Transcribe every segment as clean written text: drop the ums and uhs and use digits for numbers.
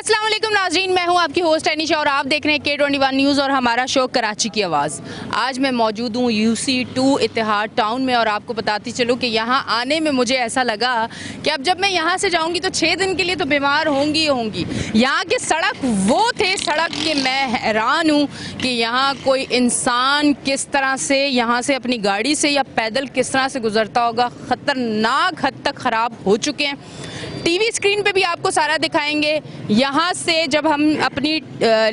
अस्सलाम वालेकुम नाज़रीन, मैं हूं आपकी होस्ट अनीशा और आप देख रहे हैं K21 न्यूज़ और हमारा शो कराची की आवाज़। आज मैं मौजूद हूं UC2 इत्तेहाद टाउन में और आपको बताती चलूं कि यहां आने में मुझे ऐसा लगा कि अब जब मैं यहां से जाऊंगी तो 6 दिन के लिए तो बीमार होंगी होंगी। यहां की सड़क वो थे सड़क के मैं हैरान हूँ कि यहाँ कोई इंसान किस तरह से यहाँ से अपनी गाड़ी से या पैदल किस तरह से गुजरता होगा। ख़तरनाक हद तक ख़राब हो चुके हैं। टीवी स्क्रीन पे भी आपको सारा दिखाएंगे। यहाँ से जब हम अपनी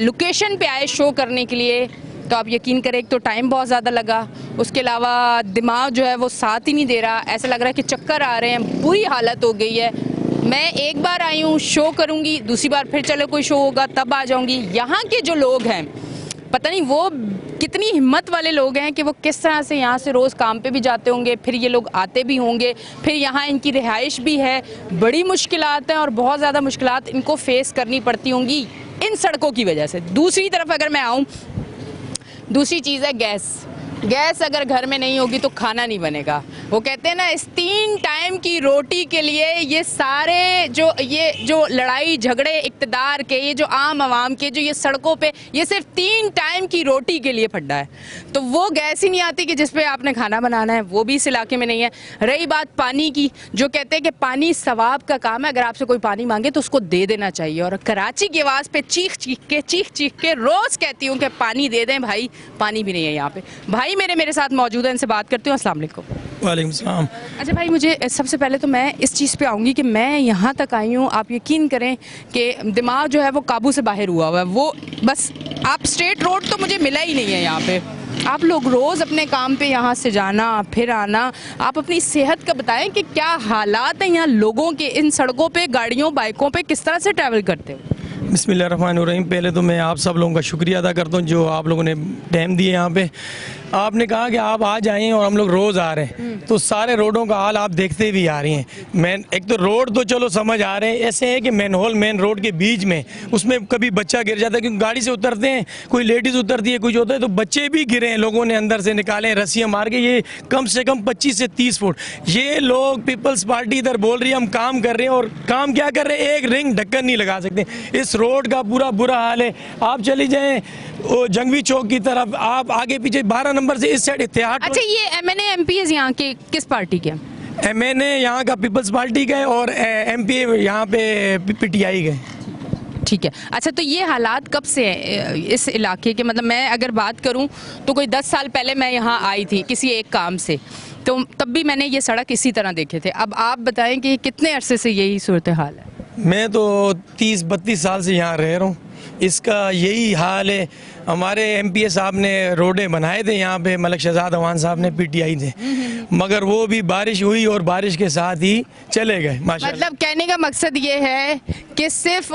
लोकेशन पे आए शो करने के लिए तो आप यकीन करें, एक तो टाइम बहुत ज़्यादा लगा, उसके अलावा दिमाग जो है वो साथ ही नहीं दे रहा। ऐसा लग रहा है कि चक्कर आ रहे हैं, बुरी हालत हो गई है। मैं एक बार आई हूँ, शो करूँगी, दूसरी बार फिर चलो कोई शो होगा तब आ जाऊँगी। यहाँ के जो लोग हैं पता नहीं वो कितनी हिम्मत वाले लोग हैं कि वो किस तरह से यहाँ से रोज़ काम पे भी जाते होंगे, फिर ये लोग आते भी होंगे, फिर यहाँ इनकी रिहाइश भी है। बड़ी मुश्किलात हैं और बहुत ज़्यादा मुश्किलात इनको फेस करनी पड़ती होंगी इन सड़कों की वजह से। दूसरी तरफ अगर मैं आऊँ, दूसरी चीज़ है गैस अगर घर में नहीं होगी तो खाना नहीं बनेगा। वो कहते हैं ना, इस 3 टाइम की रोटी के लिए ये सारे जो लड़ाई झगड़े इक़्तिदार के, ये जो आम आवाम के जो ये सड़कों पे ये सिर्फ 3 टाइम की रोटी के लिए फड्डा है। तो वो गैस ही नहीं आती कि जिस पे आपने खाना बनाना है, वो भी इस इलाके में नहीं है। रही बात पानी की, जो कहते हैं कि पानी सवाब का काम है, अगर आपसे कोई पानी मांगे तो उसको दे देना चाहिए। और कराची की आवाज़ पे चीख चीख के रोज़ कहती हूँ कि पानी दे दें भाई, पानी भी नहीं है यहाँ पे। भाई मेरे साथ मौजूद है, इनसे बात करती हूँ। अस्सलाम वालेकुम। वालेकुम सलाम। अच्छा भाई, मुझे सबसे पहले तो मैं इस चीज़ पे आऊँगी कि मैं यहाँ तक आई हूँ, आप यकीन करें कि दिमाग जो है वो काबू से बाहर हुआ है। वो बस आप स्ट्रेट रोड तो मुझे मिला ही नहीं है यहाँ पे। आप लोग रोज़ अपने काम पे यहाँ से जाना फिर आना, आप अपनी सेहत का बताएं कि क्या हालात हैं यहाँ लोगों के, इन सड़कों पे गाड़ियों बाइकों पे किस तरह से ट्रैवल करते हो? बिस्मिल्लाहिर्रहमानिर्रहीम। पहले तो मैं आप सब लोगों का शुक्रिया अदा करता हूँ जो आप लोगों ने टाइम दिए यहाँ पे। आपने कहा कि आप आ जाएं और हम लोग रोज़ आ रहे हैं, तो सारे रोडों का हाल आप देखते भी आ रही हैं। एक तो रोड तो चलो समझ आ रहे हैं, ऐसे है कि मेन रोड के बीच में उसमें कभी बच्चा गिर जाता है, क्योंकि गाड़ी से उतरते हैं, कोई लेडीज़ उतरती है, कुछ होता है, तो बच्चे भी गिरे हैं, लोगों ने अंदर से निकाले रस्सियाँ मार के। ये कम से कम 25 से 30 फुट। ये लोग पीपल्स पार्टी इधर बोल रही है हम काम कर रहे हैं, और काम क्या कर रहे हैं, एक रिंग ढक्कन नहीं लगा सकते। इस रोड का पूरा बुरा हाल है। आप चली जाएं जंगवी चौक की तरफ, आप आगे पीछे 12 नंबर से इस साइड इत्तेहाद। अच्छा, ये MNA MPs यहाँ के किस पार्टी के? MNA यहाँ का पीपल्स पार्टी का है और MP यहाँ पे PTI का है। ठीक है। अच्छा, तो ये हालात कब से हैं इस इलाके के? मतलब मैं अगर बात करूं तो कोई 10 साल पहले मैं यहाँ आई थी किसी एक काम से, तो तब भी मैंने ये सड़क इसी तरह देखे थे। अब आप बताएं कि कितने अरसे से यही सूरत हाल है? मैं तो 30-32 साल से यहाँ रह रहा हूँ, इसका यही हाल है। हमारे MPA साहब ने रोडें बनाए थे यहाँ पे, मलिक शहजाद अवान साहब ने PTI थे, मगर वो भी बारिश हुई और बारिश के साथ ही चले गए माशाल्लाह। मतलब कहने का मकसद ये है कि सिर्फ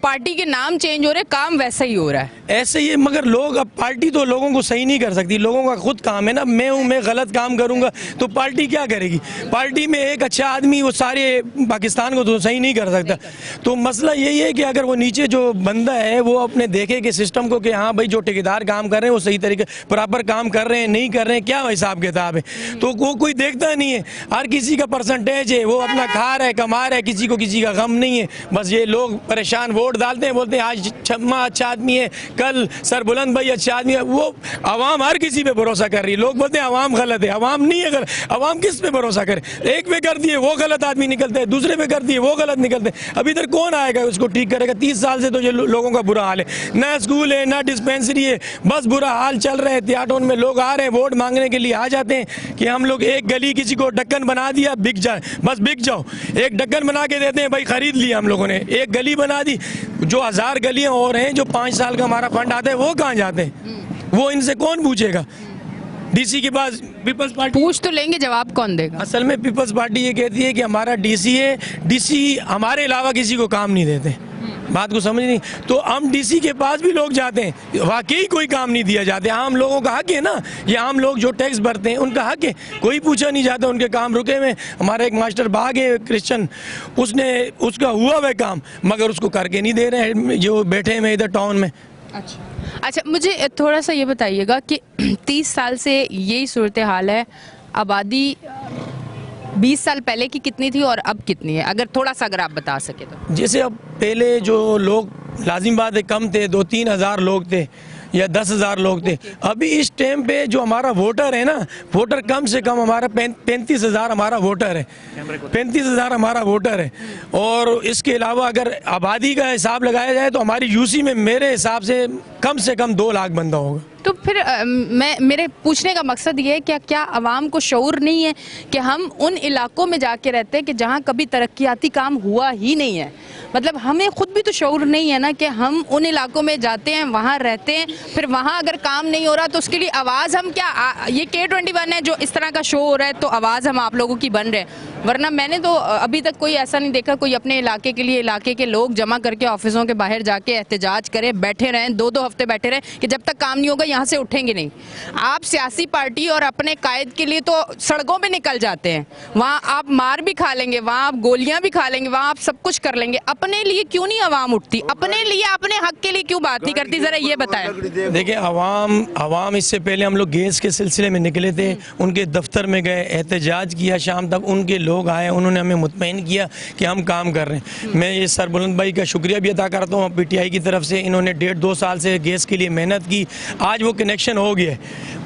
पार्टी के नाम चेंज हो रहे, काम वैसा ही हो रहा है। ऐसे ही, मगर लोग, अब पार्टी तो लोगों को सही नहीं कर सकती, लोगों का खुद काम है ना। मैं गलत काम करूँगा तो पार्टी क्या करेगी? पार्टी में एक अच्छा आदमी वो सारे पाकिस्तान को तो सही नहीं कर सकता। तो मसला यही है कि अगर वो नीचे जो बंदा है वो अपने देखे कि सिस्टम को कि हाँ भाई जो ठेकेदार काम कर रहे हैं वो सही तरीके प्रॉपर काम कर रहे हैं, नहीं कर रहे हैं, क्या हिसाब किताब है, तो वो कोई देखता नहीं है। हर किसी का परसेंटेज है, वो अपना खा रहा है, कमा रहा है, किसी को किसी का गम नहीं है। बस ये लोग परेशान, वोट डालते हैं, बोलते हैं आज छम्मा अच्छा आदमी है, कल सरबुलंद भाई अच्छा आदमी है। वो आवाम हर किसी पे भरोसा कर रही है। लोग बोलते हैं आवाम गलत है, आवाम नहीं है गलत। आवाम किस पे भरोसा करे? एक पे कर दिए वो गलत आदमी निकलते हैं, दूसरे पे कर दिए वो गलत निकलते हैं। अब इधर कौन आएगा उसको ठीक करेगा? 30 साल से तो ये लोगों का बुरा हाल है, ना स्कूल है ना डिस्पेंसरी है, बस बुरा हाल चल रहा है। त्याटोन में लोग आ रहे हैं, वोट मांगने के लिए आ जाते हैं कि हम लोग एक गली किसी को ढक्कन बना दिया, बिक जाए, बस बिक जाओ। एक ढक्कन बना के देते हैं भाई, खरीद लिया हम लोगों ने, एक गली बना दी। जो 1000 गलियां और हैं, जो 5 साल का हमारा फंड आता है, वो कहाँ जाते हैं? वो इनसे कौन पूछेगा? DC के पास पीपल्स पार्टी पूछ तो लेंगे, जवाब कौन देगा? असल में पीपल्स पार्टी ये कहती है कि हमारा DC है, DC हमारे अलावा किसी को काम नहीं देते। बात को समझ नहीं, तो हम DC के पास भी लोग जाते हैं, वाकई कोई काम नहीं दिया जाते। आम लोगों का हक है ना, ये आम लोग जो टैक्स भरते हैं उनका हक है, कोई पूछा नहीं जाता, उनके काम रुके हुए। हमारा एक मास्टर बाग है क्रिश्चियन, उसका हुआ हुआ काम, मगर उसको करके नहीं दे रहे हैं जो बैठे हुए इधर टाउन में। अच्छा, मुझे थोड़ा सा ये बताइएगा कि 30 साल से यही सूरत हाल है, आबादी 20 साल पहले की कितनी थी और अब कितनी है, अगर थोड़ा सा अगर आप बता सके तो। जैसे अब पहले जो लोग लाजिम बात है कम थे, 2-3 हज़ार लोग थे या 10,000 लोग थे। अभी इस टाइम पे जो हमारा वोटर है ना, वोटर कम से कम हमारा 35,000 हमारा वोटर है, 35,000 हमारा वोटर है। और इसके अलावा अगर आबादी का हिसाब लगाया जाए तो हमारी यूसी में मेरे हिसाब से कम 2 लाख बंदा होगा। तो फिर मेरे पूछने का मकसद ये है क्या आवाम को शऊर नहीं है कि हम उन इलाकों में जाके रहते हैं कि जहाँ कभी तरक्याती काम हुआ ही नहीं है। मतलब हमें खुद भी तो शऊर नहीं है ना कि हम उन इलाकों में जाते हैं, वहाँ रहते हैं, फिर वहाँ अगर काम नहीं हो रहा तो उसके लिए आवाज़ हम क्या, ये K21 है जो इस तरह का शो हो रहा है तो आवाज़ हम आप लोगों की बन रहे हैं। वरना मैंने तो अभी तक कोई ऐसा नहीं देखा कोई अपने इलाके के लिए इलाके के लोग जमा करके ऑफिसों के बाहर जाके एहतजाज करें, बैठे रहें, 2-2 हफ्ते बैठे रहें कि जब तक काम नहीं होगा यहाँ से उठेंगे नहीं। आप सियासी पार्टी और अपने कायद के लिए तो सड़कों पे निकल जाते हैं, वहाँ आप मार भी खा लेंगे, वहाँ आप गोलियां भी खा लेंगे, वहाँ आप सब कुछ कर लेंगे। अपने लिए क्यों नहीं आवाम उठती, अपने लिए अपने हक के लिए क्यों बात नहीं करती, जरा ये बताएं। देखिए आवाम इससे पहले हम लोग गैस के सिलसिले में निकले थे, उनके दफ्तर में गए, एहतजाज किया, शाम तक उनके लोग आए, उन्होंने हमें मुतमईन किया कि हम काम कर रहे हैं। मैं ये सर बुलंद भाई का शुक्रिया भी अदा करता हूँ PTI की तरफ से, इन्होंने 1.5-2 साल से गैस के लिए मेहनत की, आज वो कनेक्शन हो गया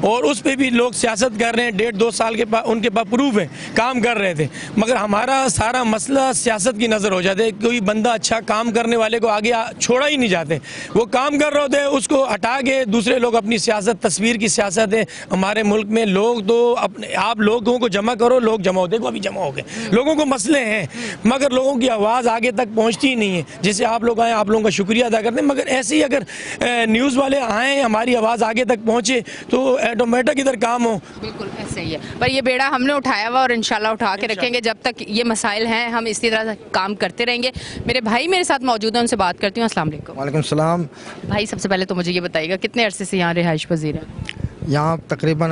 और उस पर भी लोग सियासत कर रहे हैं। 1.5-2 साल के बाद उनके पास प्रूफ है, काम कर रहे थे। मगर हमारा सारा मसला सियासत की नज़र हो जाते, कोई बंदा अच्छा काम करने वाले को आगे छोड़ा ही नहीं जाते। वो काम कर रहे होते हैं, उसको हटा के दूसरे लोग अपनी सियासत, तस्वीर की सियासत है हमारे मुल्क में। लोग तो अपने आप लोगों को जमा करो, लोग जमा हो, देखो अभी जमा हो गए, लोगों को मसले हैं मगर लोगों की आवाज़ आगे तक पहुंचती ही नहीं है। जैसे आप लोग आए, आप लोगों का शुक्रिया अदा करते हैं, मगर ऐसे ही अगर न्यूज़ वाले आए, हमारी आवाज़ आगे तक पहुंचे तो ऑटोमेटिक इधर काम हो। बिल्कुल ऐसे ही है, पर ये बेड़ा हमने उठाया हुआ और इंशाल्लाह उठा के रखेंगे। जब तक ये मसाइल हैं हम इसी तरह से काम करते रहेंगे। मेरे भाई मेरे साथ मौजूद हैं, उनसे बात करती हूँ। अस्सलाम वालेकुम। वालेकुम सलाम। भाई सबसे पहले तो मुझे ये बताइएगा कितने अरसे से यहाँ रिहाइश पजीर हैं? यहाँ तकरीबन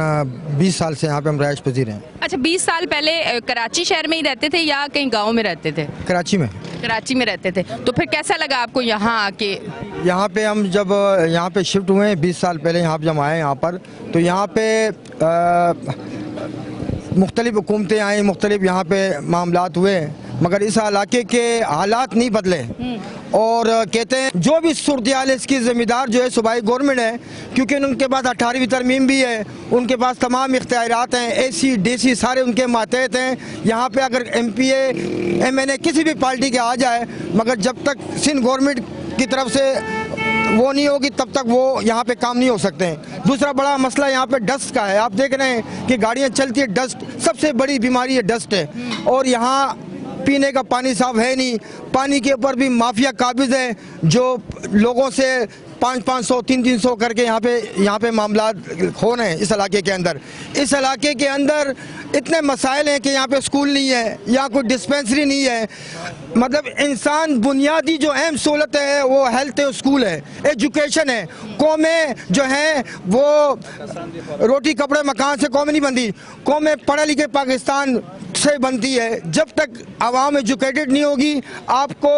20 साल से यहाँ पे हम रिहाइश पजीर हैं। अच्छा, 20 साल पहले कराची शहर में ही रहते थे या कहीं गांव में रहते थे? कराची में। कराची में रहते थे, तो फिर कैसा लगा आपको यहाँ आके? यहाँ पे हम जब यहाँ पे शिफ्ट हुए हैं 20 साल पहले, यहाँ पे जब आए यहाँ पर, तो यहाँ पे मुख्तलिफ हुकूमतें आई, मुख्तलिफ यहाँ पे मामलात हुए, मगर इस इलाके के हालात नहीं बदले। और कहते हैं जो भी सूरत हाल है इसकी ज़िम्मेदार जो है सूबाई गवर्नमेंट है, क्योंकि उनके पास 18वीं तरमीम भी है, उनके पास तमाम इख्तियारात हैं, AC DC सारे उनके मातहत हैं। यहाँ पे अगर MPA MNA किसी भी पार्टी के आ जाए, मगर जब तक सिंध गवर्नमेंट की तरफ से वो नहीं होगी तब तक वो यहाँ पे काम नहीं हो सकते हैं। दूसरा बड़ा मसला यहाँ पे डस्ट का है। आप देख रहे हैं कि गाड़ियाँ चलती है, डस्ट सबसे बड़ी बीमारी है, डस्ट है। और यहाँ पीने का पानी साफ है नहीं, पानी के ऊपर भी माफिया काबिज है जो लोगों से 500-500 300 करके यहाँ पे मामला हो रहे हैं इस इलाके के अंदर। इस इलाके के अंदर इतने मसाइल हैं कि यहाँ पे स्कूल नहीं है, यहाँ कोई डिस्पेंसरी नहीं है। मतलब इंसान बुनियादी जो अहम सहूलत है वो हेल्थ है, स्कूल है, एजुकेशन है। कौमें जो हैं वो रोटी कपड़े मकान से कौमें नहीं बनती, कौमें पढ़े लिखे पाकिस्तान से बनती है। जब तक आवाम एजुकेटेड नहीं होगी आपको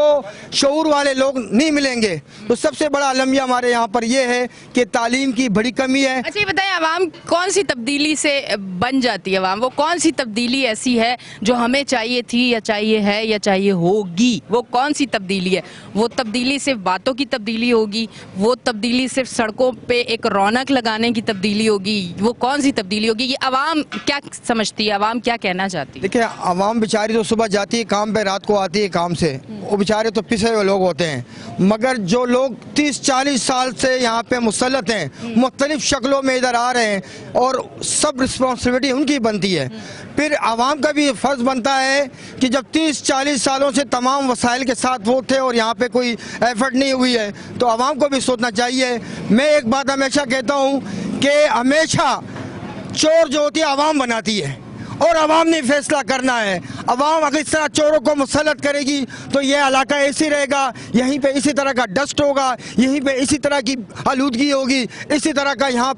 शऊर वाले लोग नहीं मिलेंगे। तो सबसे बड़ा अलमिया हमारे यहाँ पर यह है कि तालीम की बड़ी कमी है। अच्छा ये बताएं, आवाम कौन सी तब्दीली से बन जाती है? आवाम वो कौन सी तब्दीली ऐसी है जो हमें चाहिए थी या चाहिए है या चाहिए होगी? वो कौन सी तब्दीली है? वो तब्दीली सिर्फ बातों की तब्दीली होगी? वो तब्दीली सिर्फ सड़कों पे एक रौनक लगाने की तब्दीली होगी? वो कौन सी तब्दीली होगी? ये आवाम क्या समझती है, आवाम क्या कहना चाहती है? देखिए, आवाम बेचारी तो सुबह जाती है काम पे, रात को आती है काम से, वो बेचारे तो पिसे हुए लोग होते हैं। मगर जो लोग 30-40 साल से यहाँ पे मुसल्लत हैं, मुख्तलिफ शक्लों में इधर आ रहे हैं और सब रिस्पॉन्सिबिलिटी उनकी बनती है। फिर आवाम का भी फ़र्ज़ बनता है कि जब 30-40 सालों से तमाम वसाइल के साथ वो थे और यहाँ पे कोई एफर्ट नहीं हुई है तो आवाम को भी सोचना चाहिए। मैं एक बात हमेशा कहता हूँ कि हमेशा चोर जो होती है आवाम बनाती है और आवाम ने फैसला करना है। आवाम अगर इस तरह चोरों को मुसल्लत करेगी तो ये इलाका ऐसे रहेगा, यहीं पे इसी तरह का डस्ट होगा, यहीं पे इसी तरह की आलूदगी होगी, इसी तरह का यहाँ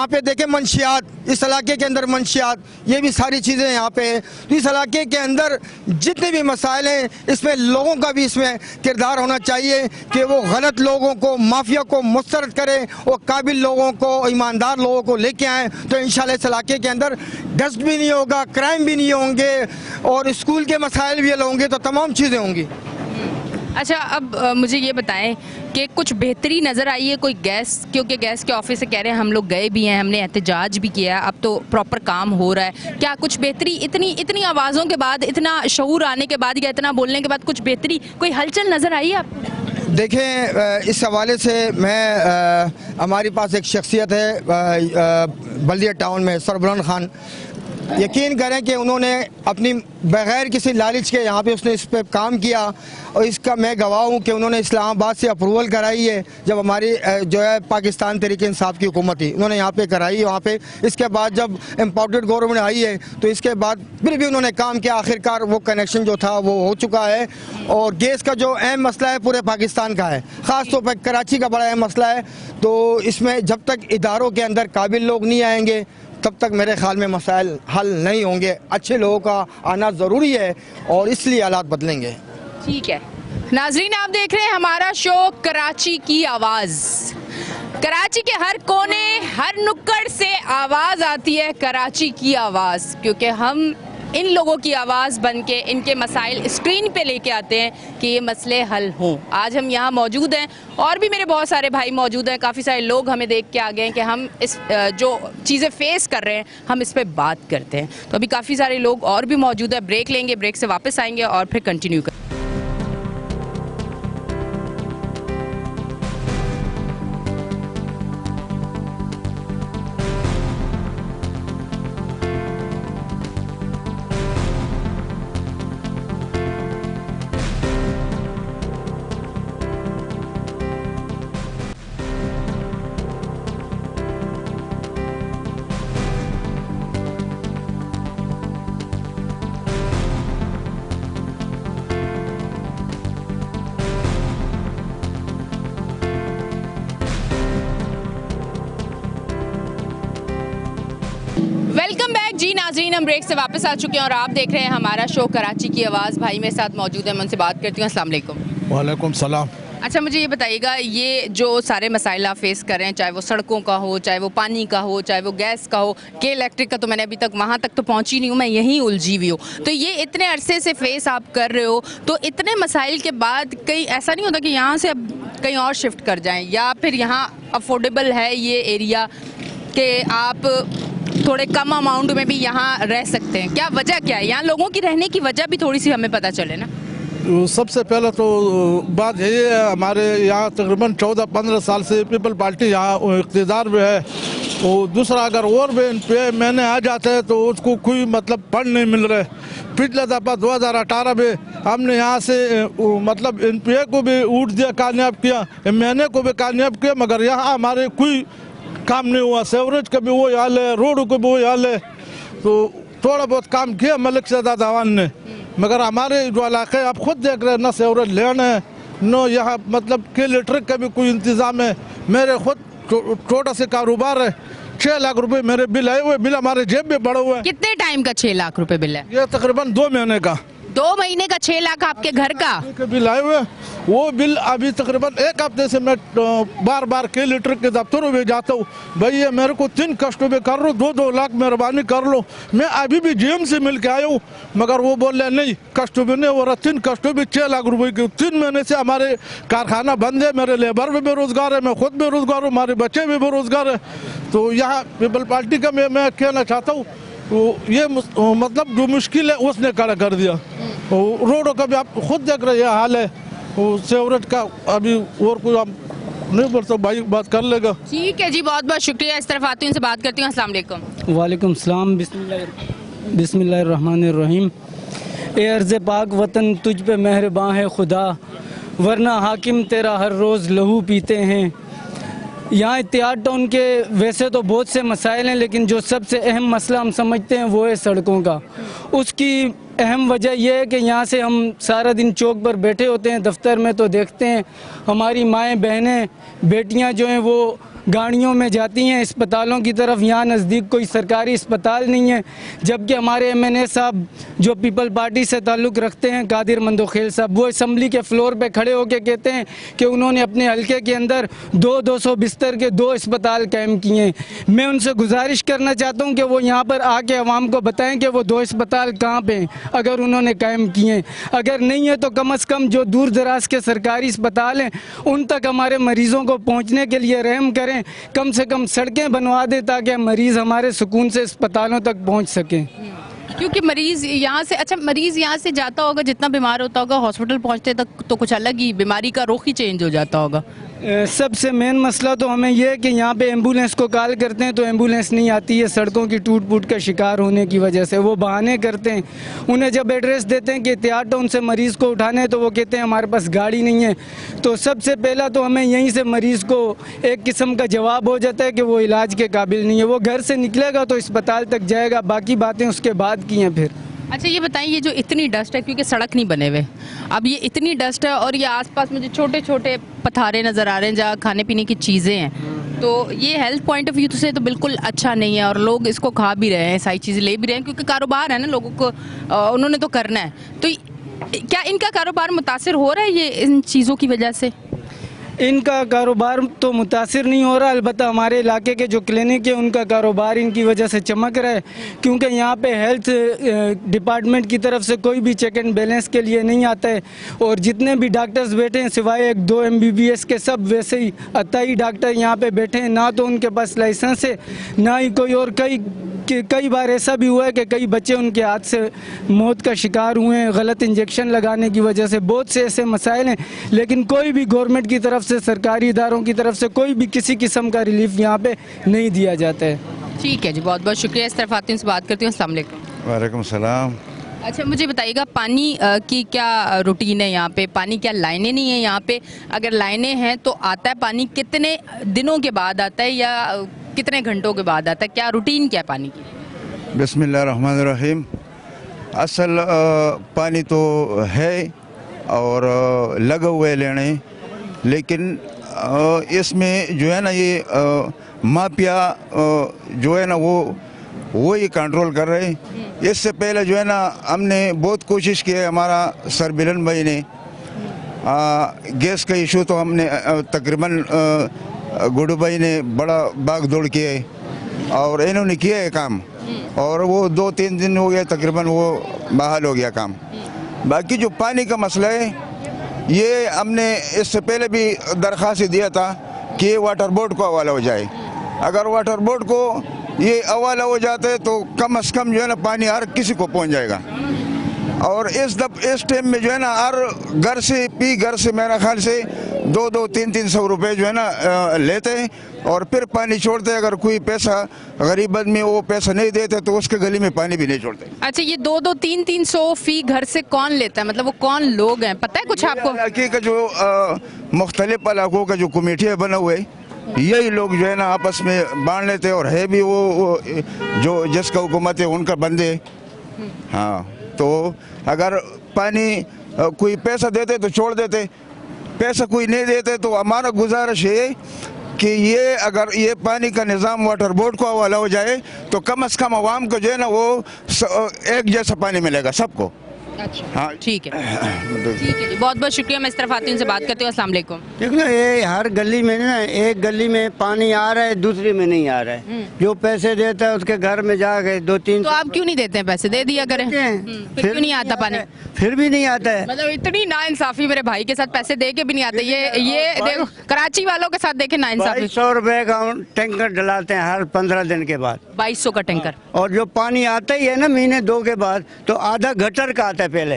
पे देखें मंशियात, इस इलाके के अंदर मंशियात, ये भी सारी चीज़ें यहाँ पे है। तो इस इलाके के अंदर जितने भी मसाइल हैं इसमें लोगों का भी इसमें किरदार होना चाहिए कि वो गलत लोगों को, माफिया को मुस्तरद करें और काबिल लोगों को, ईमानदार लोगों को लेके आएँ। तो इंशाल्लाह इस इलाके के अंदर डस्ट भी नहीं होगा, क्राइम भी नहीं होंगे और स्कूल के मसाइल भी हल होंगे, तो तमाम चीज़ें होंगी। अच्छा, अब मुझे ये बताएं कि कुछ बेहतरी नज़र आई है कोई गैस, क्योंकि गैस के ऑफिस से कह रहे हैं हम लोग गए भी हैं, हमने एहतजाज भी किया है, अब तो प्रॉपर काम हो रहा है। क्या कुछ बेहतरी, इतनी आवाज़ों के बाद, इतना शऊर आने के बाद या इतना बोलने के बाद कुछ बेहतरी, कोई हलचल नज़र आई है आपको? देखें, इस हवाले से मैं हमारे पास एक शख्सियत है बल्दिया टाउन में, सरबुलंद खान, यकीन करें कि उन्होंने अपनी बग़ैर किसी लालच के यहाँ पे उसने इस पर काम किया और इसका मैं गवाह हूँ कि उन्होंने इस्लामाबाद से अप्रूवल कराई है। जब हमारी जो है पाकिस्तान तहरीक इंसाफ की हुकूमत थी, उन्होंने यहाँ पे कराई है वहाँ पे। इसके बाद जब इम्पोर्टेड गवर्नमेंट आई है तो इसके बाद फिर भी उन्होंने काम किया, आखिरकार वो कनेक्शन जो था वो हो चुका है। और गैस का जो अहम मसला है पूरे पाकिस्तान का है, ख़ास तौर पर कराची का बड़ा अहम मसला है। तो इसमें जब तक इदारों के अंदर काबिल लोग नहीं आएंगे तब तक मेरे ख्याल में मसाइल हल नहीं होंगे। अच्छे लोगों का आना ज़रूरी है और इसलिए हालात बदलेंगे। ठीक है नाजरीन, आप देख रहे हैं हमारा शो कराची की आवाज़। कराची के हर कोने, हर नुक्कड़ से आवाज़ आती है, कराची की आवाज़, क्योंकि हम इन लोगों की आवाज़ बन के इनके मसाइल स्क्रीन पे लेके आते हैं कि ये मसले हल हों। आज हम यहाँ मौजूद हैं और भी मेरे बहुत सारे भाई मौजूद हैं, काफ़ी सारे लोग हमें देख के आ गए हैं कि हम इस जो चीज़ें फेस कर रहे हैं हम इस पे बात करते हैं। तो अभी काफ़ी सारे लोग और भी मौजूद हैं, ब्रेक लेंगे, ब्रेक से वापस आएंगे और फिर कंटिन्यू करेंगे। वेलकम बैक जी नाज़रीन, हम ब्रेक से वापस आ चुके हैं और आप देख रहे हैं हमारा शो कराची की आवाज़। भाई मेरे साथ मौजूद है, मैं उनसे बात करती हूँ। अस्सलाम वालेकुम। वालेकुम सलाम। अच्छा, मुझे ये बताइएगा, ये जो सारे मसाइल आप फेस कर रहे हैं, चाहे वो सड़कों का हो, चाहे वो पानी का हो, चाहे वो गैस का हो, के इलेक्ट्रिक का तो मैंने अभी तक वहाँ तक तो पहुँची नहीं हूँ, मैं यहीं उलझी हुई हूँ। तो ये इतने अरसे से फेस आप कर रहे हो, तो इतने मसाइल के बाद कहीं ऐसा नहीं होता कि यहाँ से अब कहीं और शिफ्ट कर जाएँ, या फिर यहाँ अफोर्डेबल है ये एरिया कि आप थोड़े कम अमाउंट में भी यहाँ रह सकते हैं? क्या वजह क्या है, यहाँ लोगों की रहने की वजह भी थोड़ी सी हमें पता चले ना। सबसे पहले तो बात यही है, हमारे यहाँ तकरीबन 14-15 साल से पीपल पार्टी यहाँ इक़्तिदार में है। और दूसरा, अगर और भी इन पे महीने आ जाते हैं तो उसको कोई मतलब फंड नहीं मिल रहे। पिछले दफ़ा 2018 में हमने यहाँ से मतलब इन पे को भी उठ दिया, कामयाब किया, महीने को भी कामयाब किया, मगर यहाँ हमारे कोई काम नहीं हुआ। सेवरेज का भी वही हाल है, रोड को भी वही हाल है। तो थोड़ा बहुत काम किया मलिक शहजाद अवान ने, मगर हमारे जो इलाके आप खुद देख रहे हैं, ना सेवरेज लेन है, न यहाँ मतलब के इलेक्ट्रिक का भी कोई इंतज़ाम है। मेरे खुद छोटा सा कारोबार है, 6 लाख रुपए मेरे बिल आए हुए, बिल हमारे जेब में पड़े हुए हैं। कितने टाइम का 6 लाख रुपए बिल है? ये तकरीबन 2 महीने का। 2 महीने का 6 लाख आपके घर का बिल आए हुए। वो बिल अभी तकरीबन 1 हफ्ते से मैं बार बार के इलेक्ट्रिक के दफ्तरों में जाता हूँ, भाई ये मेरे को 3 कष्टों में कर लो, 2-2 लाख मेहरबानी कर लो। मैं अभी भी जीएम से मिल के आया हूँ, मगर वो बोल रहे नहीं कष्टों में नहीं हो रहा, 3 कष्टों में 6 लाख रुपए के। 3 महीने से हमारे कारखाना बंद है, मेरे लेबर भी बेरोजगार है, मैं खुद बेरोजगार हूँ, हमारे बच्चे भी बेरोजगार है। तो यहाँ पीपल पार्टी का मैं कहना चाहता हूँ, ये मतलब जो मुश्किल है उसने खड़ा कर दिया। रोडों का भी आप खुद देख रहे हैं हाल है, सेवरेज का अभी और कोई आप नहीं बोल सकते, भाई बात कर लेगा। ठीक है जी, बहुत बहुत शुक्रिया। इस तरफ आती हूँ, इनसे बात करती हूँ। अस्सलाम वालेकुम। वालेकुम सलाम। बिस्मिल्लाहिर्रहमानिर्रहीम। ए अर्ज़ पाक वतन तुझ पे मेहरबान है खुदा, वरना हाकिम तेरा हर रोज़ लहू पीते हैं। यहाँ इत्तेहाद टाउन के वैसे तो बहुत से मसाइल हैं, लेकिन जो सबसे अहम मसला हम समझते हैं वो है सड़कों का। उसकी अहम वजह यह है कि यहाँ से हम सारा दिन चौक पर बैठे होते हैं, दफ्तर में तो देखते हैं हमारी माएँ बहनें बेटियाँ जो हैं वो गाड़ियों में जाती हैं अस्पतालों की तरफ। यहाँ नज़दीक कोई सरकारी अस्पताल नहीं है, जबकि हमारे एमएनए साहब जो पीपल पार्टी से ताल्लुक़ रखते हैं, कादिर मंदोखेल साहब, वो असम्बली के फ्लोर पे खड़े होकर कहते हैं कि उन्होंने अपने हलके के अंदर 200 बिस्तर के 2 अस्पताल कायम किए हैं। मैं उनसे गुजारिश करना चाहता हूँ कि वो यहाँ पर आके आवाम को बताएं कि वो 2 अस्पताल कहाँ पे हैं, अगर उन्होंने कायम किए हैं। अगर नहीं है तो कम से कम जो दूर दराज के सरकारी अस्पताल हैं उन तक हमारे मरीज़ों को पहुँचने के लिए रहम करें, कम से कम सड़कें बनवा दें ताकि मरीज़ हमारे सुकून से अस्पतालों तक पहुँच सकें। क्योंकि मरीज़ यहाँ से, अच्छा मरीज़ यहाँ से जाता होगा, जितना बीमार होता होगा हॉस्पिटल पहुँचते तक तो कुछ अलग ही बीमारी का रुख ही चेंज हो जाता होगा। सबसे मेन मसला तो हमें यह है कि यहाँ पे एम्बुलेंस को कॉल करते हैं तो एम्बुलेंस नहीं आती है, सड़कों की टूट फूट का शिकार होने की वजह से। वो बहाने करते हैं, उन्हें जब एड्रेस देते हैं कि एहतियात टाउन से मरीज़ को उठाने हैं तो वो कहते हैं हमारे पास गाड़ी नहीं है। तो सबसे पहला तो हमें यहीं से मरीज़ को एक किस्म का जवाब हो जाता है कि वो इलाज के काबिल नहीं है। वो घर से निकलेगा तो अस्पताल तक जाएगा, बाकी बातें उसके बाद की हैं। फिर अच्छा ये बताइए, ये जो इतनी डस्ट है, क्योंकि सड़क नहीं बने हुए, अब ये इतनी डस्ट है और ये आसपास मुझे छोटे छोटे पथारे नज़र आ रहे हैं जहाँ खाने पीने की चीज़ें हैं, तो ये हेल्थ पॉइंट ऑफ व्यू से तो बिल्कुल अच्छा नहीं है और लोग इसको खा भी रहे हैं, सारी चीज़ें ले भी रहे हैं, क्योंकि कारोबार है ना, लोगों को उन्होंने तो करना है। तो क्या इनका कारोबार मुतासिर हो रहा है ये इन चीज़ों की वजह से? इनका कारोबार तो मुतासिर नहीं हो रहा, अलबत्ता हमारे इलाके के जो क्लिनिक है उनका कारोबार इनकी वजह से चमक रहा है, क्योंकि यहाँ पे हेल्थ डिपार्टमेंट की तरफ से कोई भी चेक एंड बैलेंस के लिए नहीं आता है। और जितने भी डॉक्टर्स बैठे हैं सिवाय 1-2 MBBS के, सब वैसे ही अताई डॉक्टर यहाँ पे बैठे हैं, ना तो उनके पास लाइसेंस है ना ही कोई। और कई बार ऐसा भी हुआ है कि कई बच्चे उनके हाथ से मौत का शिकार हुए हैं गलत इंजेक्शन लगाने की वजह से। बहुत से ऐसे मसाइल हैं, लेकिन कोई भी गवर्नमेंट की तरफ से, सरकारी इदारों की तरफ से कोई भी किसी किस्म का रिलीफ यहाँ पे नहीं दिया जाता है। ठीक है जी, बहुत बहुत शुक्रिया। इस तरफ आती हूँ, से बात करती हूँ। अस्सलाम वालेकुम। वालेकुम सलाम। अच्छा मुझे बताइएगा, पानी की क्या रूटीन है यहाँ पे? पानी क्या लाइनें नहीं है यहाँ पे? अगर लाइनें हैं तो आता है पानी कितने दिनों के बाद आता है या कितने घंटों के बाद आता है? क्या रूटीन क्या है पानी की? बिस्मिल्लाहिर्रहमानिर्रहीम। असल पानी तो है और लगा हुए है लेने, लेकिन इसमें जो है ना ये माफिया जो है ना वो ये कंट्रोल कर रहे हैं। इससे पहले जो है ना हमने बहुत कोशिश की है, हमारा सर बिलन भाई ने गैस का इशू तो हमने तकरीबन गुडू भाई ने बड़ा भाग दौड़ किया है और इन्होंने किया है काम, और वो 2-3 दिन हो गया तकरीबन वो बहाल हो गया काम। बाकी जो पानी का मसला है ये हमने इससे पहले भी दरख्वास्त दिया था कि ये वाटर बोर्ड को हवाला हो जाए। अगर वाटर बोर्ड को ये हवाला हो जाता है तो कम से कम जो है ना पानी हर किसी को पहुंच जाएगा। और इस टाइम में जो है ना हर घर से मेरा ख्याल से 200-300 रुपए जो है ना लेते हैं और फिर पानी छोड़ते हैं। अगर कोई पैसा गरीब आदमी वो पैसा नहीं देते तो उसके गली में पानी भी नहीं छोड़ते। अच्छा ये 200-300 फी घर से कौन लेता है? मतलब वो कौन लोग हैं, पता है कुछ आपको? इलाके का जो मुख्तलिफ इलाकों का जो कमेटियाँ बना हुए यही लोग जो है ना आपस में बांट लेते हैं, और है भी वो जो जिसका हुकूमत है उनका बंदे। हाँ, तो अगर पानी कोई पैसा देते तो छोड़ देते, पैसा कोई नहीं देते तो हमारा गुजारिश है कि ये अगर ये पानी का निज़ाम वाटर बोर्ड को हवाला हो जाए तो कम से कम आवाम को जो है ना वो एक जैसा पानी मिलेगा सबको। अच्छा हाँ ठीक है ठीक है जी, बहुत बहुत शुक्रिया। मैं इस तरफ आती हूँ, से बात करती हूँ। अस्सलाम वालेकुम। देखो ना, ये हर गली में ना एक गली में पानी आ रहा है, दूसरी में नहीं आ रहा है। जो पैसे देता है उसके घर में जाके 2-3 तो आप क्यों नहीं देते हैं पैसे? दे दिया करें। फिर क्यों नहीं आता पानी? फिर भी नहीं आता है। मतलब इतनी नाइंसाफी, मेरे भाई के साथ पैसे दे के भी नहीं आते। ये देखो कराची वालों के साथ देखे नाइंसाफी। 2200 रुपए का टैंकर डलाते हैं हर 15 दिन के बाद, 2200 का टैंकर। और जो पानी आता ही है ना महीने 2 के बाद, तो आधा गटर का आता है। पहले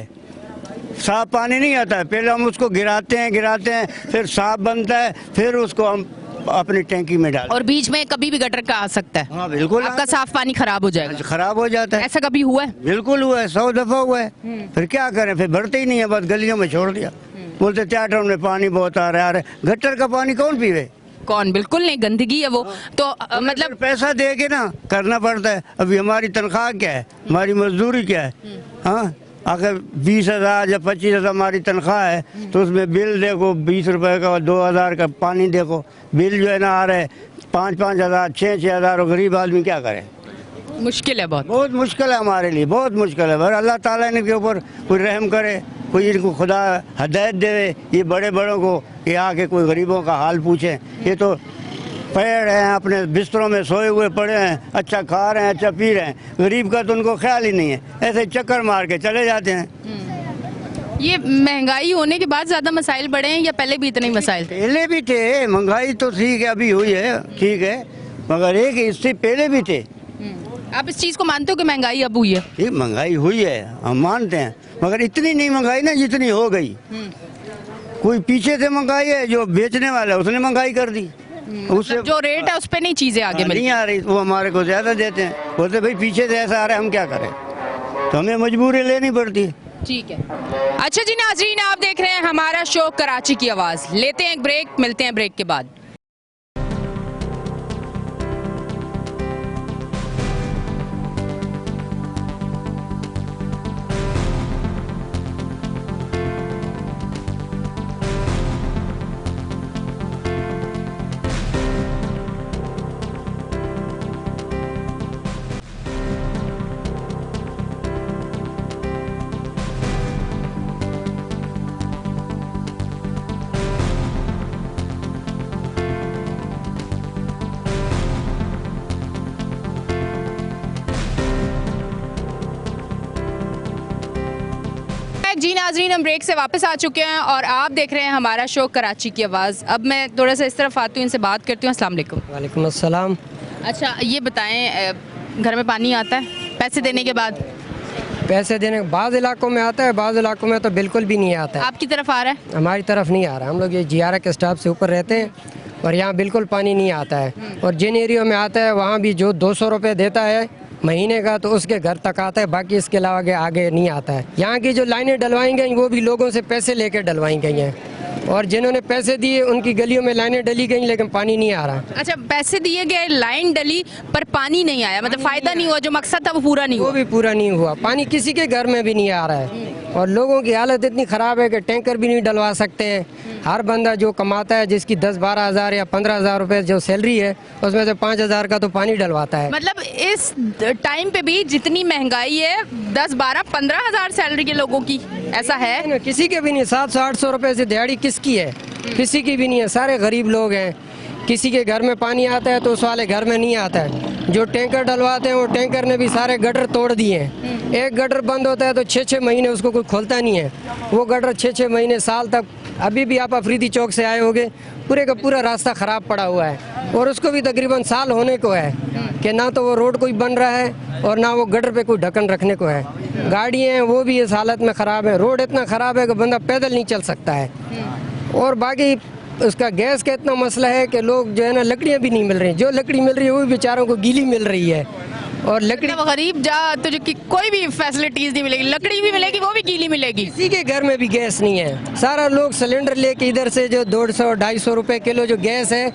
साफ पानी नहीं आता है, पहले हम उसको गिराते हैं, फिर साफ बनता है, फिर उसको हम अपनी टैंकी में डालते हैं। और बीच में कभी भी गटर का आ सकता है। हाँ बिल्कुल, आपका साफ पानी खराब हो जाएगा। खराब हो जाता है। ऐसा कभी हुआ है? बिल्कुल हुआ है, 100 दफा हुआ है। फिर क्या करें, फिर भरते ही नहीं है, बस गलियों में छोड़ दिया। बोलते थिएटर में पानी बहुत आ रहा है। गटर का पानी कौन पीवे? कौन? बिल्कुल नहीं, गंदगी है वो। तो मतलब पैसा दे के ना करना पड़ता है। अभी हमारी तनख्वाह क्या है, हमारी मजदूरी क्या है? हाँ, अगर 20,000 या 25,000 हमारी तनख्वाह है तो उसमें बिल देखो 20 रुपए का, 2,000 का पानी देखो बिल जो है ना आ रहा है 5-5 हज़ार 6-6 हज़ार, और गरीब आदमी क्या करे? मुश्किल है बहुत। बहुत मुश्किल है हमारे लिए, बहुत मुश्किल है। पर अल्लाह ताला इनके ऊपर कोई रहम करे, कोई इनको खुदा हदायत दे, ये बड़े बड़ों को, ये आके कोई गरीबों का हाल पूछे। ये तो पेड़ हैं, अपने बिस्तरों में सोए हुए पड़े हैं, अच्छा खा रहे हैं, अच्छा पी रहे हैं। गरीब का तो उनको ख्याल ही नहीं है, ऐसे चक्कर मार के चले जाते हैं। ये महंगाई होने के बाद ज़्यादा मसाइल बढ़े हैं या पहले भी इतने ही मसाइल थे? पहले भी थे, महंगाई तो ठीक है अभी हुई है, ठीक है, मगर एक इससे पहले भी थे। आप इस चीज़ को मानते हो कि महंगाई अब हुई है? ये महंगाई हुई है, हम मानते हैं, मगर इतनी नहीं महंगाई ना जितनी हो गई। कोई पीछे से महंगाई है, जो बेचने वाला है उसने महंगाई कर दी। उससे जो रेट है उस पे नहीं चीज़ें आगे मिल नहीं आ रही, वो हमारे को ज्यादा देते हैं। बोलते भाई पीछे से ऐसा आ रहा है, हम क्या करें, तो हमें मजबूरी लेनी पड़ती है। ठीक है। अच्छा जी नाज़रीन, आप देख रहे हैं हमारा शो कराची की आवाज़। लेते हैं एक ब्रेक, मिलते हैं ब्रेक के बाद। जी नाज़रीन, हम ब्रेक से वापस आ चुके हैं और आप देख रहे हैं हमारा शो कराची की आवाज़। अब मैं थोड़ा सा इस तरफ आती हूँ, इनसे बात करती हूँ। अस्सलाम वालेकुम। वालेकुम अस्सलाम। अच्छा ये बताएं, घर में पानी आता है पैसे देने के बाद? पैसे देने बाज़ इलाकों में आता है, बाज़ इलाकों में तो बिल्कुल भी नहीं आता है। आपकी तरफ आ रहा है? हमारी तरफ नहीं आ रहा। हम लोग ये जियारा के स्टाफ से ऊपर रहते हैं और यहाँ बिल्कुल पानी नहीं आता है। और जिन एरियो में आता है वहाँ भी जो 200 रुपये देता है महीने का, तो उसके घर तक आता है, बाकी इसके अलावा आगे नहीं आता है। यहाँ की जो लाइनें डलवाई गई वो भी लोगों से पैसे लेकर डलवाई गई हैं, और जिन्होंने पैसे दिए उनकी गलियों में लाइनें डली गई लेकिन पानी नहीं आ रहा। अच्छा, पैसे दिए गए, लाइन डली, पर पानी नहीं आया, मतलब फ़ायदा नहीं हुआ, जो मकसद था वो पूरा नहीं हुआ? वो भी पूरा नहीं हुआ। पानी किसी के घर में भी नहीं आ रहा है और लोगों की हालत इतनी ख़राब है कि टैंकर भी नहीं डलवा सकते हैं। हर बंदा जो कमाता है, जिसकी 10-12 हज़ार या 15 हज़ार रुपये जो सैलरी है, उसमें से 5 हज़ार का तो पानी डलवाता है। मतलब इस टाइम पे भी जितनी महंगाई है, 10-12-15 हज़ार सैलरी के लोगों की, ऐसा है? किसी के भी नहीं। 700-800 रुपये से दिहाड़ी किसकी है? किसी की भी नहीं है। सारे गरीब लोग हैं। किसी के घर में पानी आता है तो उस वाले घर में नहीं आता है। जो टैंकर डलवाते हैं वो टैंकर ने भी सारे गटर तोड़ दिए हैं। एक गटर बंद होता है तो 6-6 महीने उसको कोई खोलता नहीं है। वो गटर 6-6 महीने, साल तक। अभी भी आप अफरीदी चौक से आए होंगे, पूरे का पूरा रास्ता ख़राब पड़ा हुआ है और उसको भी तकरीबन साल होने को है कि ना तो वो रोड कोई बन रहा है और ना वो गटर पे कोई ढक्कन रखने को है। गाड़ियाँ हैं वो भी इस हालत में ख़राब है। रोड इतना ख़राब है कि बंदा पैदल नहीं चल सकता है। और बाकी उसका गैस का इतना मसला है कि लोग जो है ना, लकड़ियाँ भी नहीं मिल रही। जो लकड़ी मिल रही है वो भी बेचारों को गीली मिल रही है। और लकड़ी गरीब जा तो जो कि कोई भी फैसिलिटीज नहीं मिलेगी, लकड़ी भी मिलेगी वो भी गीली मिलेगी। किसी के घर में भी गैस नहीं है। सारा लोग सिलेंडर लेके इधर से जो 150-250 रुपये किलो जो गैस है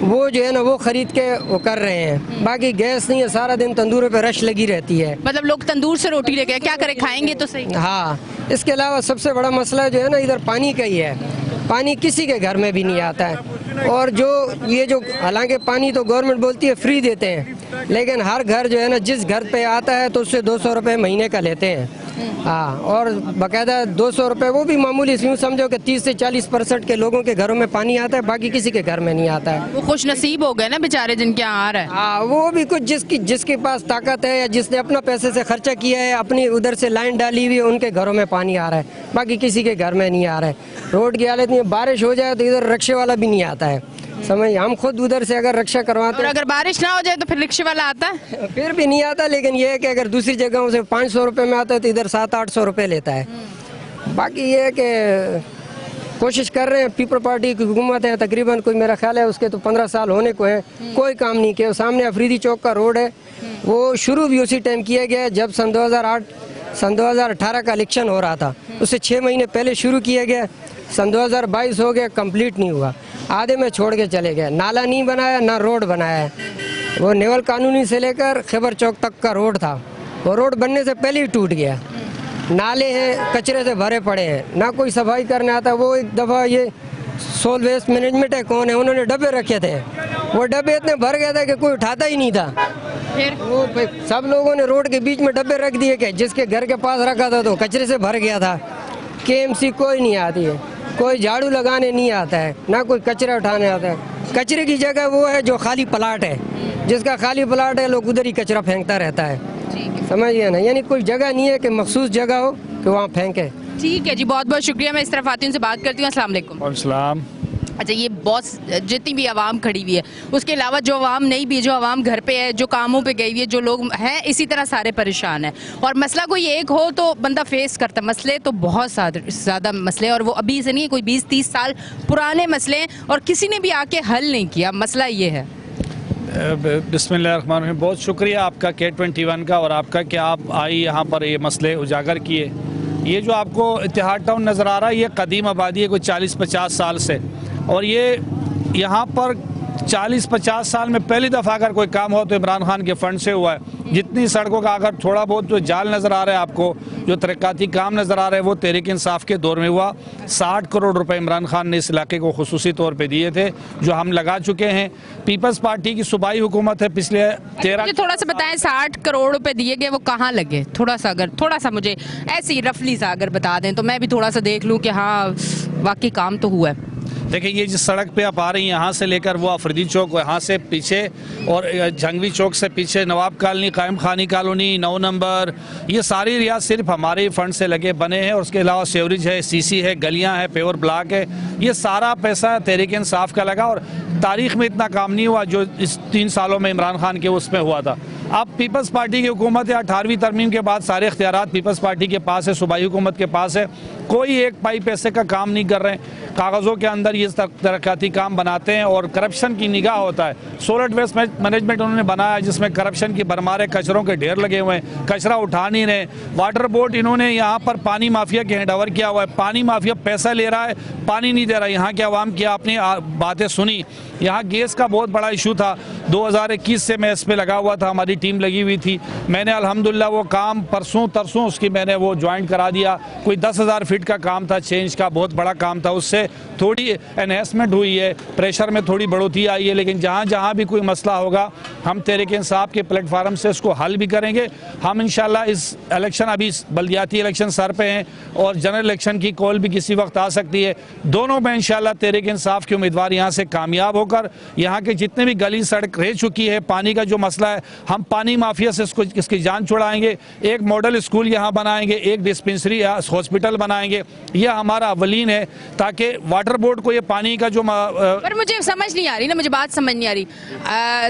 वो जो है ना वो खरीद के वो कर रहे हैं। बाकी गैस नहीं है। सारा दिन तंदूरों पे रश लगी रहती है। मतलब लोग तंदूर से रोटी लेके क्या करें, खाएंगे तो सही। हाँ, इसके अलावा सबसे बड़ा मसला जो है ना इधर पानी का ही है। पानी किसी के घर में भी नहीं आता है। और जो ये जो, हालांकि पानी तो गवर्नमेंट बोलती है फ्री देते हैं, लेकिन हर घर जो है ना जिस घर पे आता है तो उससे 200 रुपये महीने का लेते हैं। हाँ, और बाकायदा 200 रुपये वो भी मामूली, यूँ समझो कि 30 से 40% के लोगों के घरों में पानी आता है, बाकी किसी के घर में नहीं आता है। वो खुश नसीब हो गए ना बेचारे जिनके यहाँ आ रहा है। हाँ, वो भी कुछ जिसके पास ताकत है या जिसने अपना पैसे से खर्चा किया है, अपनी उधर से लाइन डाली हुई है, उनके घरों में पानी आ रहा है, बाकी किसी के घर में नहीं आ रहा है। रोड की हालत नहीं है। बारिश हो जाए तो इधर रिक्शे वाला भी नहीं आता है। समझ, हम खुद उधर से अगर रिक्शा करवाते और हैं, अगर बारिश ना हो जाए तो फिर रिक्शे वाला आता है? फिर भी नहीं आता। लेकिन ये है कि अगर दूसरी जगहों से 500 रुपये में आता है तो इधर 700-800 रुपये लेता है। बाकी ये है कि कोशिश कर रहे हैं। पीपल पार्टी की हुकूमत है, तकरीबन कोई मेरा ख्याल है उसके तो 15 साल होने को है, कोई काम नहीं किया। सामने अफरीदी चौक का रोड है, वो शुरू भी उसी टाइम किया गया है जब सन 2018 का इलेक्शन हो रहा था। उससे 6 महीने पहले शुरू किया गया। सन 2022 हो गया, कंप्लीट नहीं हुआ, आधे में छोड़ के चले गए। नाला नहीं बनाया, ना रोड बनाया है। वो नेवल कानूनी से लेकर खैबर चौक तक का रोड था, वो रोड बनने से पहले ही टूट गया। नाले हैं कचरे से भरे पड़े हैं, ना कोई सफाई करने आता। वो एक दफ़ा ये सोल वेस्ट मैनेजमेंट है कौन है, उन्होंने डब्बे रखे थे, वो डब्बे इतने भर गए थे कि कोई उठाता ही नहीं था। फिर वो सब लोगों ने रोड के बीच में डब्बे रख दिए कि जिसके घर के पास रखा था तो कचरे से भर गया था। केएमसी कोई नहीं आती है, कोई झाड़ू लगाने नहीं आता है, ना कोई कचरा उठाने आता है। कचरे की जगह वो है जो खाली प्लाट है, जिसका खाली प्लाट है लोग उधर ही कचरा फेंकता रहता है। समझिए ना, यानी कोई जगह नहीं है कि मखसूस जगह हो कि वहाँ फेंके। ठीक है जी, बहुत बहुत शुक्रिया। मैं इस तरफ आती हूँ, उनसे बात करती हूँ। अस्सलाम वालेकुम। अस्सलाम। अच्छा, ये बहुत जितनी भी आवाम खड़ी हुई है, उसके अलावा जो आवाम नहीं भी, जो आवाम घर पे है, जो कामों पे गई हुई है, जो लोग हैं इसी तरह सारे परेशान हैं। और मसला कोई एक हो तो बंदा फेस करता, मसले तो बहुत ज़्यादा मसले, और वो अभी से नहीं है, कोई 20-30 साल पुराने मसले हैं और किसी ने भी आके हल नहीं किया। मसला ये है। बिस्मिल्लाहिर्रहमानिर्रहीम। बहुत शुक्रिया आपका K21 का और आपका कि आप आई यहाँ पर ये मसले उजागर किए। ये जो आपको इत्तेहाद टाउन नज़र आ रहा है, ये कदीम आबादी है, कोई 40-50 साल से, और ये यहाँ पर 40-50 साल में पहली दफ़ा अगर कोई काम हो तो इमरान खान के फ़ंड से हुआ है। जितनी सड़कों का अगर थोड़ा बहुत जो जाल नज़र आ रहा है आपको, जो तरक्काती काम नज़र आ रहे हैं, वो तहरीक इंसाफ के दौर में हुआ। 60 करोड़ रुपए इमरान खान ने इस इलाके को खुसूसी तौर पे दिए थे, जो हम लगा चुके हैं। पीपल्स पार्टी की सूबाई हुकूमत है पिछले 13। मुझे थोड़ा सा बताएं, 60 करोड़ रुपए दिए गए, वो कहाँ लगे? थोड़ा सा मुझे ऐसे ही रफली सा अगर बता दें तो मैं भी थोड़ा सा देख लूँ कि हाँ वाकई काम तो हुआ है। देखिए, ये जिस सड़क पे आप आ रही हैं, यहाँ से लेकर वो अफरीदी चौक, यहाँ से पीछे, और जंगवी चौक से पीछे नवाब कॉलोनी, कायम खानी कॉलोनी, 9 नंबर, ये सारी रियाज सिर्फ हमारे फंड से लगे बने हैं। और उसके अलावा सेवरेज है, सीसी है, गलियाँ हैं, पेवर ब्लॉक है, ये सारा पैसा तहरीक इंसाफ का लगा। और तारीख में इतना काम नहीं हुआ जो इस 3 सालों में इमरान खान के उसमें हुआ था। अब पीपल्स पार्टी की हुकूमत है, 18वीं तरमीम के बाद सारे इख्तियारात पीपल्स पार्टी के पास है, सूबाई हुकूमत के पास है। कोई एक पाई पैसे का काम नहीं कर रहे हैं, कागज़ों के अंदर ये तरक्काती काम बनाते हैं और करप्शन की निगाह होता है। सोलर वेस्ट मैनेजमेंट उन्होंने बनाया जिसमें करप्शन की भरमार है, कचरों के ढेर लगे हुए हैं, कचरा उठा नहीं रहे। वाटर बोर्ड इन्होंने यहाँ पर पानी माफिया के हैंड ओवर किया हुआ है, पानी माफिया पैसा ले रहा है, पानी नहीं दे रहा। यहाँ के अवाम की आपने बातें सुनी। यहाँ गैस का बहुत बड़ा इशू था, 2021 से मैं इस पर लगा हुआ था, हमारी टीम लगी हुई थी। मैंने अल्हम्दुलिल्लाह वो काम परसों तरसों उसकी मैंने वो ज्वाइन करा दिया। कोई 10,000 फीट का काम था, चेंज का बहुत बड़ा काम था, उससे थोड़ी एनहेंसमेंट हुई है, प्रेशर में थोड़ी बढ़ोतरी आई है। लेकिन जहाँ जहाँ भी कोई मसला होगा हम तहरीक इंसाफ के प्लेटफार्म से उसको हल भी करेंगे। हम इंशाल्लाह इस इलेक्शन, अभी बल्दियाती इलेक्शन सर पे हैं और जनरल इलेक्शन की कॉल भी किसी वक्त आ सकती है, दोनों में इंशाल्लाह तहरीक इंसाफ के उम्मीदवार यहाँ से कामयाब होकर यहाँ के जितने भी गली सड़क रह चुकी है, पानी का जो मसला है, हम पानी माफिया से इसकी जान छुड़ाएंगे। एक मॉडल स्कूल यहाँ बनाएंगे, एक डिस्पेंसरी हॉस्पिटल बनाएंगे, यह हमारा अवलीन है, ताकि वाटर बोर्ड को ये पानी का जो पर मुझे समझ नहीं आ रही ना, मुझे बात समझ नहीं आ रही।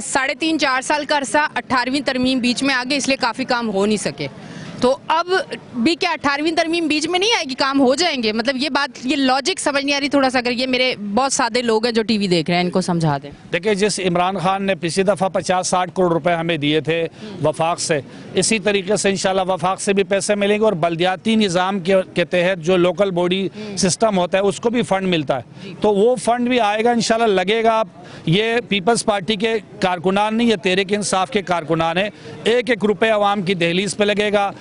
3.5-4 साल का अरसा, 18वीं तरमीम बीच में आ गई, इसलिए काफ़ी काम हो नहीं सके। तो अब भी क्या 18वीं तरमीम बीच में नहीं आएगी, काम हो जाएंगे? मतलब ये बात, ये लॉजिक समझ नहीं आ रही। थोड़ा सा अगर ये मेरे बहुत सादे लोग हैं जो टीवी देख रहे हैं, इनको समझा दें। देखिए, जिस इमरान खान ने पिछली दफ़ा 50-60 करोड़ रुपए हमें दिए थे वफाक से, इसी तरीके से इंशाल्लाह वफाक से भी पैसे मिलेंगे और बल्दियाती निज़ाम के तहत जो लोकल बॉडी सिस्टम होता है उसको भी फंड मिलता है, तो वो फंड भी आएगा इंशाल्लाह, लगेगा। ये पीपल्स पार्टी के कारकुनान नहीं, ये तहरीक इंसाफ के कारकुनान है। 1-1 रुपये आवाम की दहलीज पे लगेगा,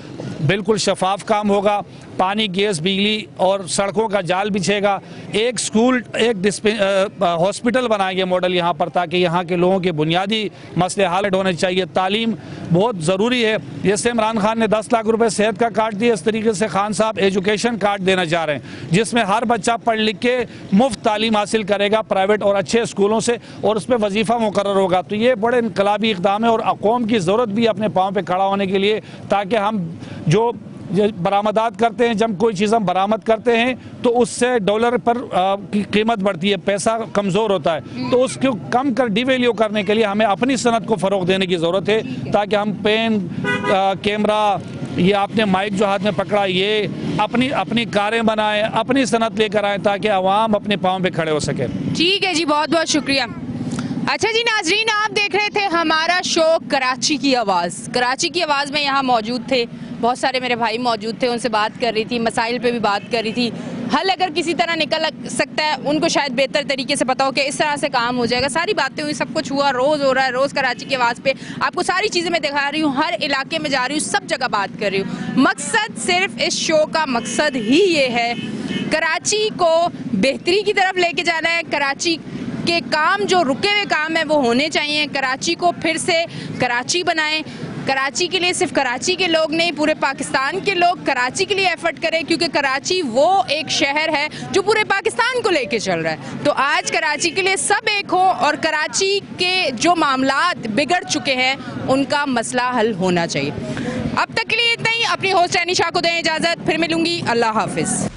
बिल्कुल शफाफ काम होगा। पानी, गैस, बिजली और सड़कों का जाल बिछेगा। एक स्कूल, एक हॉस्पिटल बनाएंगे मॉडल यहाँ पर, ताकि यहाँ के लोगों के बुनियादी मसले हल होने चाहिए। तालीम बहुत ज़रूरी है। जैसे इमरान खान ने 10 लाख रुपए सेहत का कार्ड दिया, इस तरीके से खान साहब एजुकेशन कार्ड देना चाह रहे हैं, जिसमें हर बच्चा पढ़ लिख के मुफ्त तालीम हासिल करेगा प्राइवेट और अच्छे स्कूलों से, और उस पर वजीफ़ा मुकर्रर होगा। तो ये बड़े इनकलाबी इक़दाम है और अक़ौम की ज़रूरत भी अपने पाँव पर खड़ा होने के लिए, ताकि हम जो बरामदात करते हैं, जब कोई चीज़ हम बरामद करते हैं तो उससे डॉलर पर की कीमत बढ़ती है, पैसा कमज़ोर होता है, तो उसको कम कर डिवैल्यू करने के लिए हमें अपनी सनत को फ़रोग़ देने की ज़रूरत है, ताकि हम पेन, कैमरा, ये आपने माइक जो हाथ में पकड़ा, ये अपनी कारें बनाएं, अपनी सनत लेकर आएँ, ताकि आवाम अपने पाँव पे खड़े हो सके। ठीक है जी, बहुत बहुत शुक्रिया। अच्छा जी नाजरीन, आप देख रहे थे हमारा शो कराची की आवाज़। कराची की आवाज़ में यहाँ मौजूद थे, बहुत सारे मेरे भाई मौजूद थे, उनसे बात कर रही थी, मसाइल पे भी बात कर रही थी। हल अगर किसी तरह निकल सकता है, उनको शायद बेहतर तरीके से पता हो कि इस तरह से काम हो जाएगा। सारी बातें हुई, सब कुछ हुआ, रोज़ हो रहा है, रोज़ कराची की आवाज़ पे आपको सारी चीज़ें मैं दिखा रही हूँ, हर इलाके में जा रही हूँ, सब जगह बात कर रही हूँ। मकसद सिर्फ इस शो का मकसद ही ये है कराची को बेहतरी की तरफ लेके जाना है। कराची के काम जो रुके हुए काम है वो होने चाहिए। कराची को फिर से कराची बनाएं। कराची के लिए सिर्फ कराची के लोग नहीं, पूरे पाकिस्तान के लोग कराची के लिए एफर्ट करें, क्योंकि कराची वो एक शहर है जो पूरे पाकिस्तान को लेके चल रहा है। तो आज कराची के लिए सब एक हो और कराची के जो मामलात बिगड़ चुके हैं उनका मसला हल होना चाहिए। अब तक के लिए इतना ही। अपनी होस्ट एनिशा को दें इजाज़त, फिर मिलूंगी। अल्लाह हाफिज़।